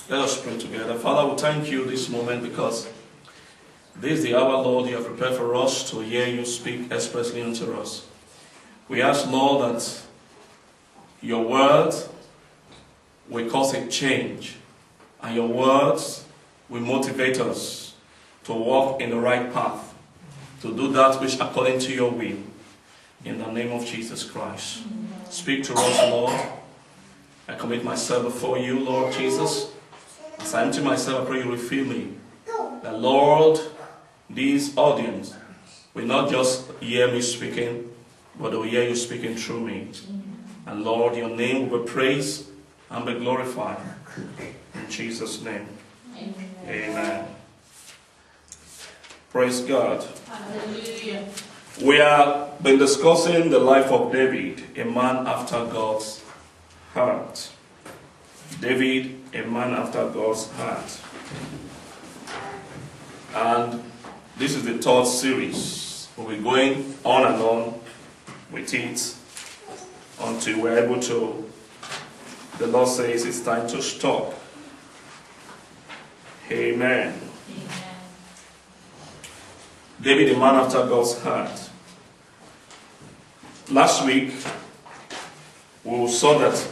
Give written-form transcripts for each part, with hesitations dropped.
Let us pray together. Father, we thank you this moment because this is the hour, Lord, you have prepared for us to hear you speak expressly unto us. We ask, Lord, that your word will cause a change, and your words will motivate us to walk in the right path, to do that which according to your will. In the name of Jesus Christ. Speak to us, Lord. I commit myself before you, Lord Jesus. As I empty myself, I pray you refill me. That, Lord, this audience will not just hear me speaking, but they will hear you speaking through me. And Lord, your name will be praised and be glorified. In Jesus' name. Amen. Amen. Praise God. Hallelujah. We have been discussing the life of David, a man after God's heart. David, a man after God's heart. And this is the third series. We'll be going on and on with it until we're able to, the Lord says it's time to stop. Amen. David, a man after God's heart. Last week, we saw that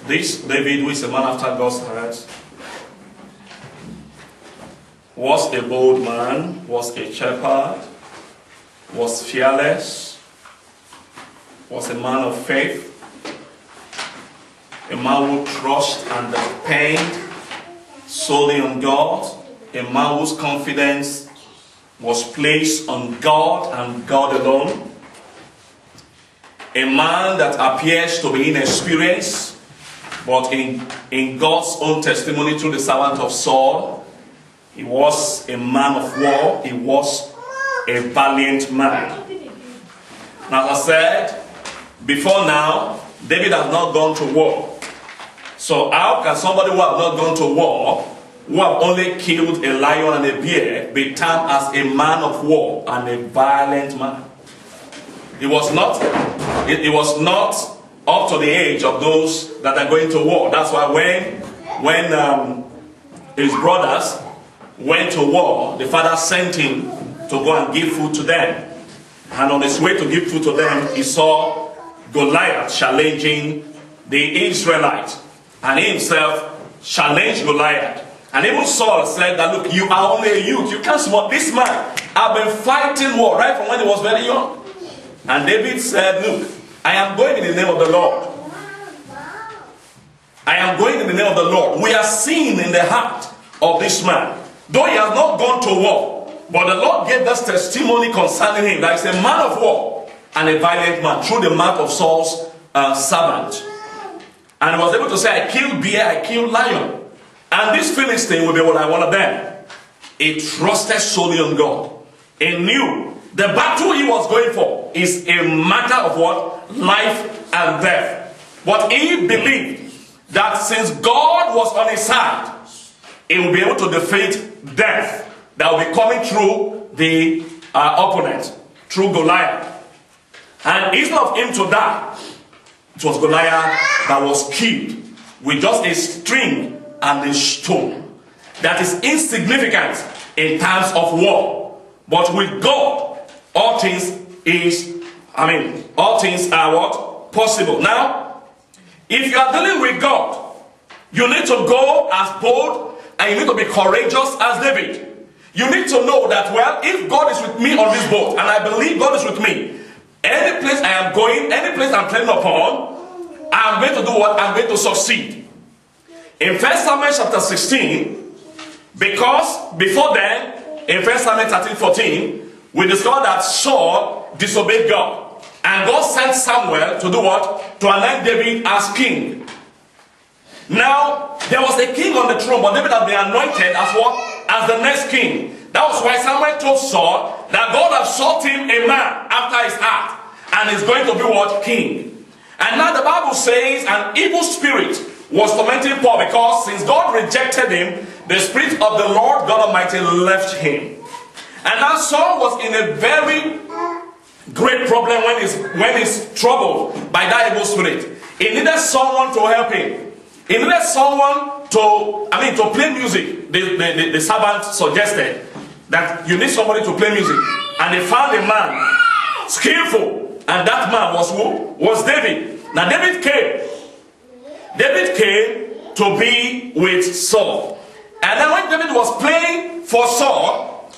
this David, who is a man after God's heart, was a bold man, was a shepherd, was fearless, was a man of faith, a man who trusted and depended solely on God, a man whose confidence was placed on God and God alone, a man that appears to be inexperienced, but in God's own testimony through the servant of Saul, he was a man of war, he was a valiant man. Now, as I said, before now, David has not gone to war. So how can somebody who has not gone to war, who have only killed a lion and a bear, be termed as a man of war and a violent man? It was not up to the age of those that are going to war. That's why when his brothers went to war, the father sent him to go and give food to them. And on his way to give food to them, he saw Goliath challenging the Israelites. And he himself challenged Goliath. And even Saul said that, look, you are only a youth. You can't smart. This man have been fighting war right from when he was very young. And David said, look, I am going in the name of the Lord. I am going in the name of the Lord. We are seeing in the heart of this man, though he has not gone to war, but the Lord gave us testimony concerning him that he's a man of war and a violent man through the mouth of Saul's servant. And he was able to say, I killed bear, I killed lion. And this Philistine will be one of them. He trusted solely on God. He knew the battle he was going for is a matter of what? Life and death. But he believed that since God was on his side, he will be able to defeat death that will be coming through the opponent, through Goliath. And instead of him to die, it was Goliath that was killed with just a string and a stone. That is insignificant in times of war. But with God, all things are what? Possible. Now, if you are dealing with God, you need to go as bold and you need to be courageous as David. You need to know that, well, if God is with me on this boat, and I believe God is with me, any place I am going, any place I'm treading upon, I'm going to do what? I'm going to succeed. In 1 Samuel chapter 16, because before then, in 1 Samuel 13:14, we discovered that Saul disobeyed God. And God sent Samuel to do what? To anoint David as king. Now, there was a king on the throne, but David had been anointed as what? As the next king. That was why Samuel told Saul that God had sought him a man after his heart, and is going to be what? King. And now the Bible says an evil spirit was tormenting Paul, because since God rejected him, the Spirit of the Lord God Almighty left him. And now Saul was in a very great problem when he's troubled by that evil spirit. He needed someone to help him. He needed someone to play music. The servant suggested that you need somebody to play music. And they found a man skillful. And that man was who? Was David. Now David came. David came to be with Saul. And then when David was playing for Saul,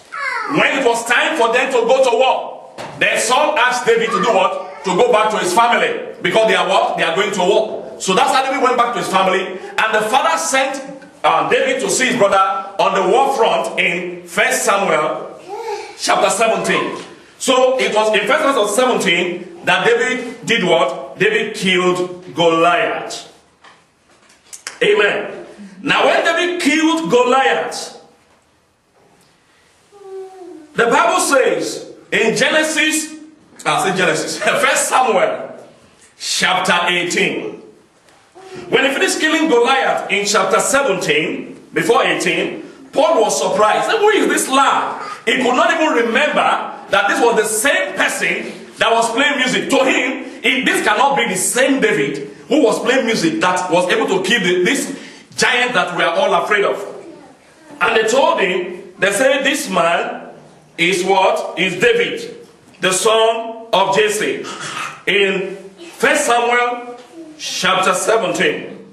when it was time for them to go to war, then Saul asked David to do what? To go back to his family. Because they are what? They are going to war. So that's how David went back to his family. And the father sent David to see his brother on the war front in 1 Samuel chapter 17. So it was in 1 Samuel 17 that David did what? David killed Goliath. Amen. Now when David killed Goliath, the Bible says in Genesis, 1 Samuel chapter 18. When he finished killing Goliath in chapter 17, before 18, Paul was surprised. Who is this lad? He could not even remember that this was the same person that was playing music. To him, this cannot be the same David who was playing music that was able to kill this giant that we are all afraid of. And they told him, they said, this man is what? Is David, the son of Jesse. In 1 Samuel chapter 17,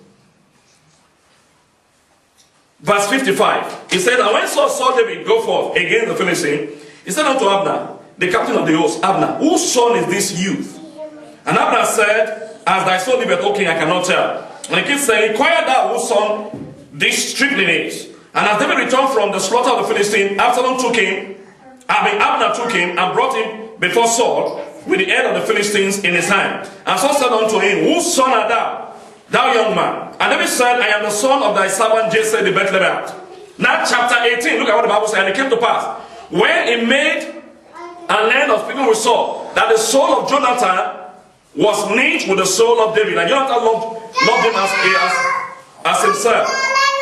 verse 55, he said, and when Saul saw David go forth against the Philistine, he said unto Abner, the captain of the host, Abner, whose son is this youth? And Abner said, as thy soul liveth, O king, I cannot tell. And the king said, inquire thou whose son this stripling is. And as David returned from the slaughter of the Philistine, Abner took him and brought him before Saul with the head of the Philistines in his hand. And Saul said unto him, whose son art thou, thou young man? And David said, I am the son of thy servant Jesse the Bethlehemite. Now chapter 18, look at what the Bible says. And it came to pass, when he made an end of speaking with Saul, that the soul of Jonathan was knit with the soul of David. And Jonathan loved him as himself.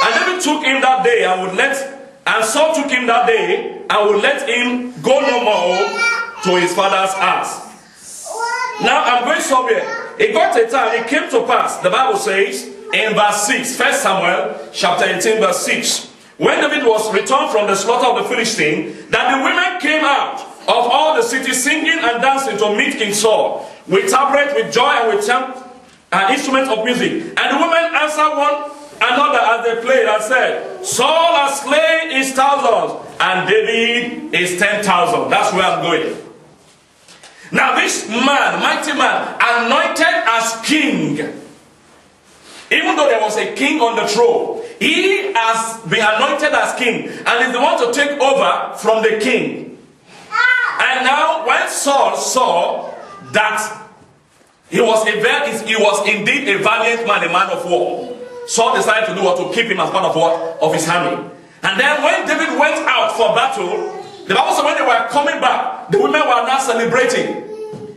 And David took him that day and Saul took him that day and would let him go no more to his father's house. Now I'm going somewhere. It got a time, it came to pass, the Bible says in verse 6, 1 Samuel chapter 18 verse 6, when David was returned from the slaughter of the Philistine, that the women came out of all the cities singing and dancing to meet King Saul, with tabret, with joy, and with instruments of music. And the women answered one another as they played and said, Saul has slain his thousands, and David is 10,000. That's where I'm going. Now this man, mighty man, anointed as king, even though there was a king on the throne, he has been anointed as king and is the one to take over from the king. And now when Saul saw that he was indeed a valiant man, a man of war, Saul decided to do what? To keep him as part of what? Of his army. And then when David went out for battle, the Bible said when they were coming back, the women were now celebrating.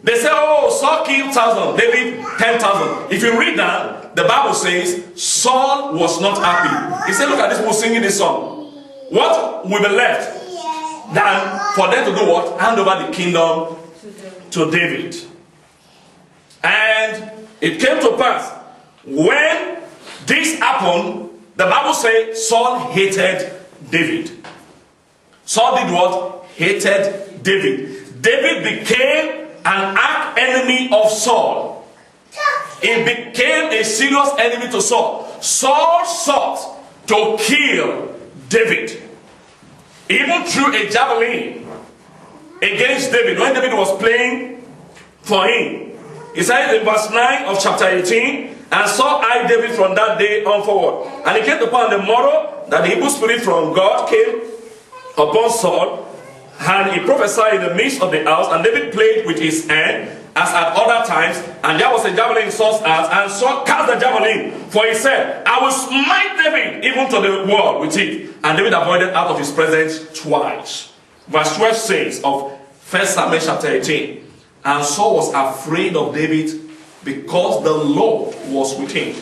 They said, oh, Saul killed 1,000, David 10,000. If you read that, the Bible says Saul was not happy. He said, look at this people singing this song. What will be left than for them to do what? Hand over the kingdom to David. And it came to pass, when this happened, the Bible says Saul hated David. Saul did what? Hated David. David became an arch enemy of Saul. He became a serious enemy to Saul. Saul sought to kill David. Even threw a javelin against David when David was playing for him. He said in verse 9 of chapter 18, and Saul eyed David from that day on forward. And it came upon the morrow that the evil spirit from God came upon Saul, and he prophesied in the midst of the house, and David played with his hand as at other times, and there was a javelin in Saul's hands, and Saul cast the javelin, for he said, I will smite David even to the wall with it. And David avoided out of his presence twice. Verse 12 says of 1 Samuel chapter 18, and Saul was afraid of David because the Lord was with him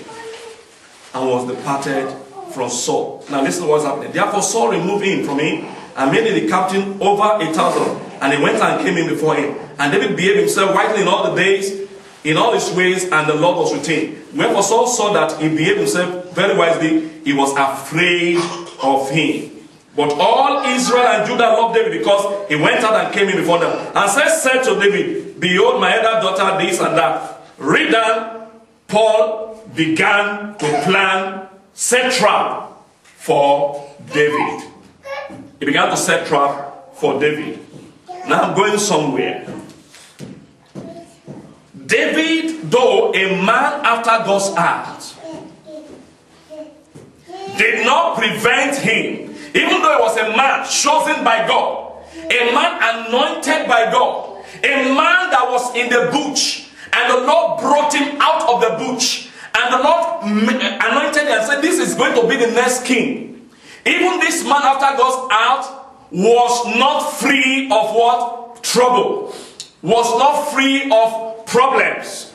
and was departed from Saul. Now listen to what's happening. Therefore Saul removed him from him and made him the captain over 1,000. And he went and came in before him. And David behaved himself rightly in all the days, in all his ways, and the Lord was with him. Wherefore Saul saw that he behaved himself very wisely, he was afraid of him. But all Israel and Judah loved David because he went out and came in before them. And said to David, behold, my elder daughter, this and that. Read down, Paul began to plan, set trap for David. He began to set trap for David. Now I'm going somewhere. David, though a man after God's heart, did not prevent him, even though he was a man chosen by God, a man anointed by God, a man that was in the bush, and the Lord brought him out of the bush, and the Lord anointed him and said, this is going to be the next king. Even this man after God's heart was not free of what? Trouble. Was not free of problems.